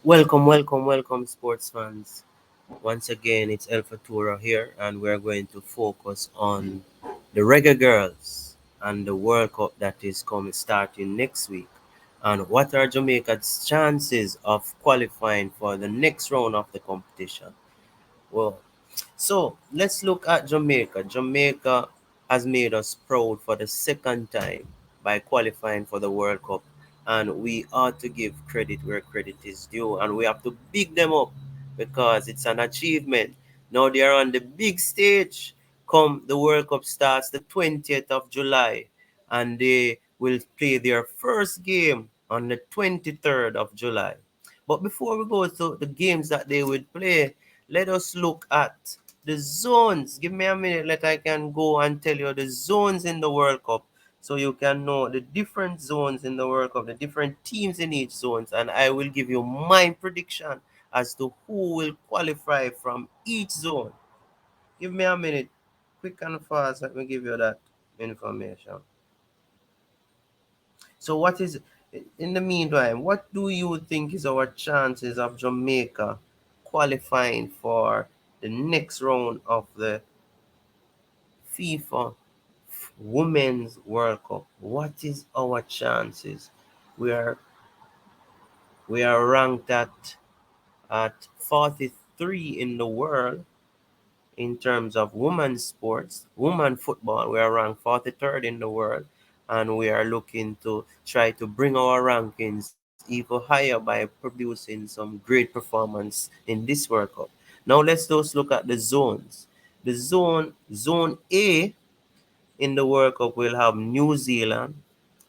Welcome, sports fans. Once again, it's El Fatura here, and we're going to focus on the Reggae Girls and the World Cup that is coming starting next week. And what are Jamaica's chances of qualifying for the next round of the competition? Well, so let's look at Jamaica. Jamaica has made us proud for the second time by qualifying for the World Cup, and we ought to give credit where credit is due, and we have to big them up because it's an achievement. Now they are on the big stage. Come the World Cup starts the 20th of July, and they will play their first game on the 23rd of July. But before we go to the games that they will play, let us look at the zones. Give me a minute that I can go and tell you the zones in the World Cup so you can know the different zones in the World Cup, the different teams in each zones, and I will give you my prediction as to who will qualify from each zone. Give me a minute, quick and fast, let me give you that information. So what is in the meantime, what do you think is our chances of Jamaica qualifying for the next round of the FIFA Women's World Cup? What is our chances? We are we are ranked at 43 in the world in terms of women's sports, women football. We are ranked 43rd in the world, and we are looking to try to bring our rankings even higher by producing some great performance in this World Cup. Now let's just look at the zones. Zone A in the World Cup will have New Zealand,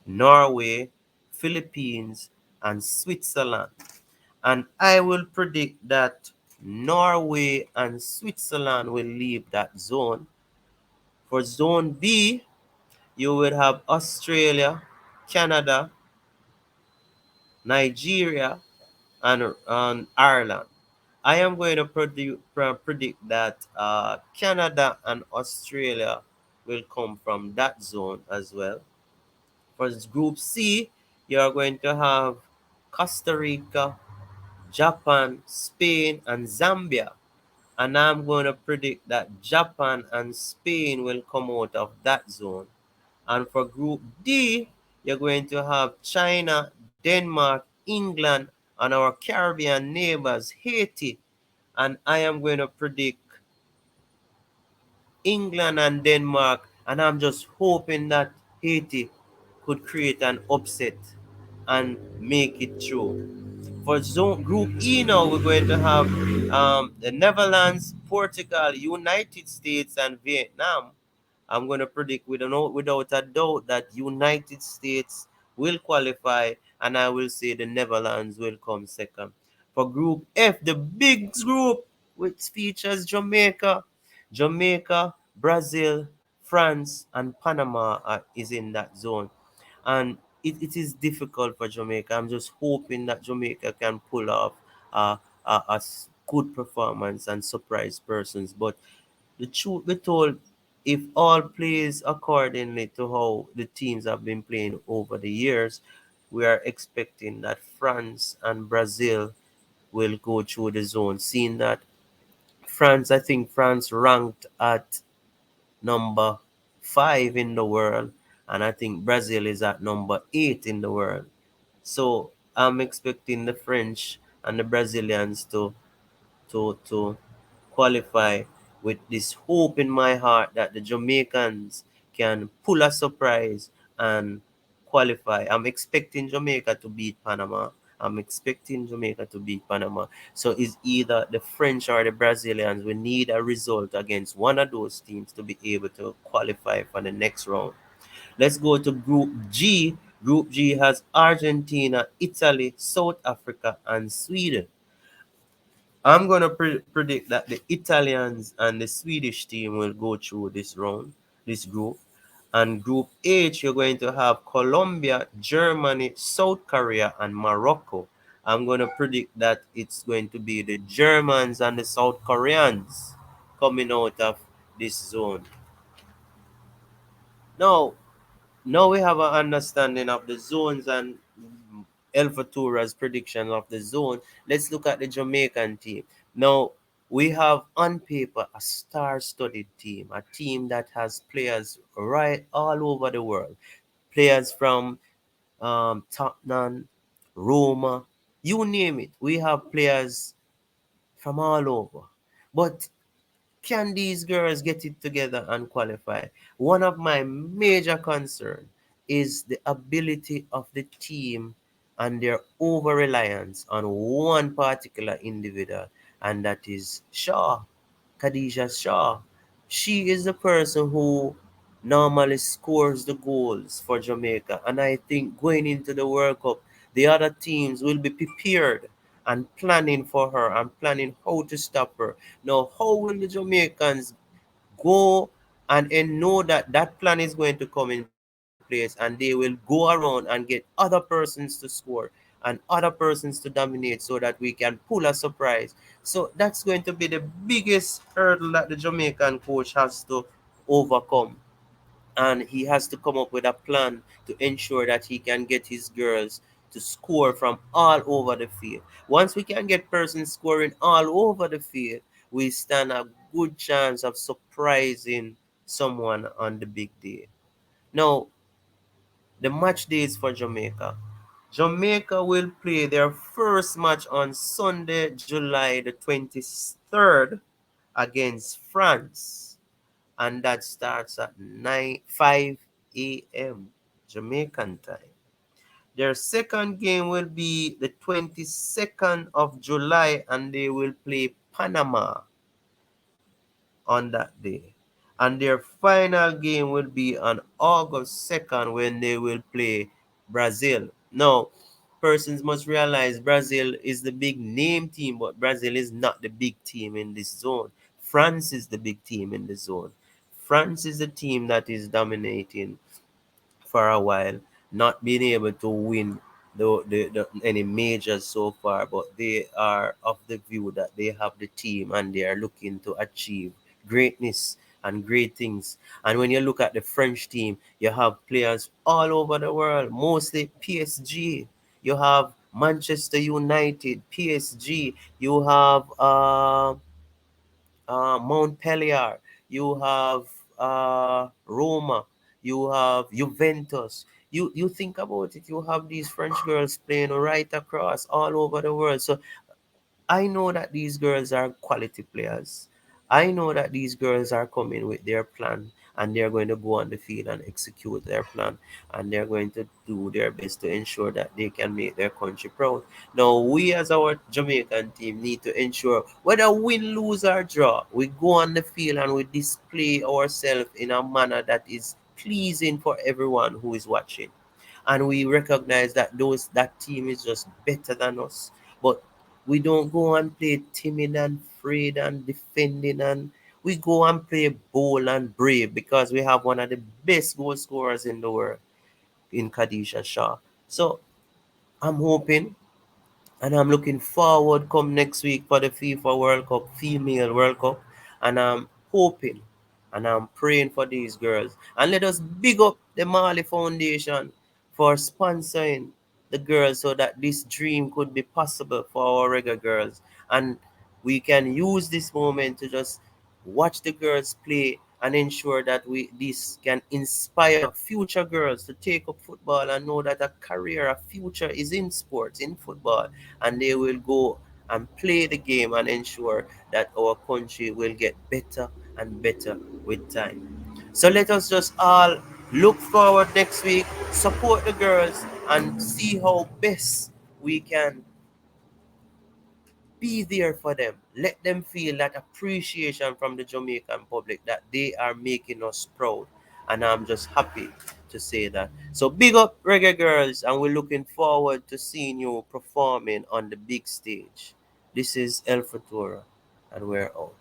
Norway, Philippines, and Switzerland. And I will predict that Norway and Switzerland will leave that zone. For Zone B, you will have Australia, Canada, Nigeria, and Ireland. I am going to predict that Canada and Australia will come from that zone as well. For Group C, you are going to have Costa Rica, Japan, Spain, and Zambia. And I'm going to predict that Japan and Spain will come out of that zone. And for Group D, you're going to have China, Denmark, England, and our Caribbean neighbors, Haiti. And I am going to predict England and Denmark, and I'm just hoping that Haiti could create an upset and make it through. For zone Group E now, we're going to have the Netherlands, Portugal, United States, and Vietnam. I'm going to predict without a doubt that United States will qualify, and I will say the Netherlands will come second. For Group F, the big group, which features Jamaica, Brazil, France, and Panama is in that zone. And it is difficult for Jamaica. I'm just hoping that Jamaica can pull off a good performance and surprise persons. But the truth be told, if all plays accordingly to how the teams have been playing over the years, we are expecting that France and Brazil will go through the zone. Seeing that I think France ranked at number 5 in the world, and I think Brazil is at number 8 in the world. So I'm expecting the French and the Brazilians to qualify with this hope in my heart that the Jamaicans can pull a surprise and qualify. I'm expecting Jamaica to beat Panama. I'm expecting Jamaica to beat Panama. So it's either the French or the Brazilians. We need a result against one of those teams to be able to qualify for the next round. Let's go to Group G. Group G has Argentina, Italy, South Africa, and Sweden. I'm going to predict that the Italians and the Swedish team will go through this round, this group. And Group H, you're going to have Colombia, Germany, South Korea, and Morocco. I'm going to predict that it's going to be the Germans and the South Koreans coming out of this zone. Now, now we have an understanding of the zones and El Fatura's prediction of the zone, let's look at the Jamaican team. Now, we have on paper a star-studded team, a team that has players right all over the world. Players from Tottenham, Roma, you name it. We have players from all over. But can these girls get it together and qualify? One of my major concerns is the ability of the team and their over reliance on one particular individual, and that is Shaw, Khadija Shaw. She is the person who normally scores the goals for Jamaica, and I think going into the World Cup, the other teams will be prepared and planning for her and planning how to stop her. Now, how will the Jamaicans go and know that that plan is going to come in place, and they will go around and get other persons to score and other persons to dominate so that we can pull a surprise? So that's going to be the biggest hurdle that the Jamaican coach has to overcome, and he has to come up with a plan to ensure that he can get his girls to score from all over the field. Once we can get persons scoring all over the field, we stand a good chance of surprising someone on the big day. Now, the match days for Jamaica. Jamaica will play their first match on Sunday, July the 23rd against France, and that starts at 5 a.m. Jamaican time. Their second game will be the 22nd of July, and they will play Panama on that day. And their final game will be on August 2nd when they will play Brazil. Now, persons must realize Brazil is the big name team, but Brazil is not the big team in this zone. France is the big team in the zone. France is the team that is dominating for a while, not being able to win any majors so far, but they are of the view that they have the team and they are looking to achieve greatness and great things. And when you look at the French team, you have players all over the world, mostly PSG. You have Manchester United, PSG. You have Montpellier, you have Roma, you have Juventus. You think about it, you have these French girls playing right across all over the world. So I know that these girls are quality players. I know that these girls are coming with their plan, and they're going to go on the field and execute their plan, and they're going to do their best to ensure that they can make their country proud. Now, we as our Jamaican team need to ensure whether win, lose, or draw, we go on the field and we display ourselves in a manner that is pleasing for everyone who is watching, and we recognize that that team is just better than us. But we don't go and play timid and afraid and defending, and we go and play bold and brave because we have one of the best goal scorers in the world in Khadija Shah. So I'm hoping and I'm looking forward come next week for the FIFA World Cup, female World Cup, and I'm hoping and I'm praying for these girls. And let us big up the Mali Foundation for sponsoring the girls so that this dream could be possible for our Reggae girls. And we can use this moment to just watch the girls play and ensure that we this can inspire future girls to take up football and know that a career, a future is in sports, in football, and they will go and play the game and ensure that our country will get better and better with time. So let us just all look forward next week, support the girls, and see how best we can be there for them. Let them feel that appreciation from the Jamaican public that they are making us proud. And I'm just happy to say that. So big up Reggae Girls, and we're looking forward to seeing you performing on the big stage. This is El Futura, and we're out.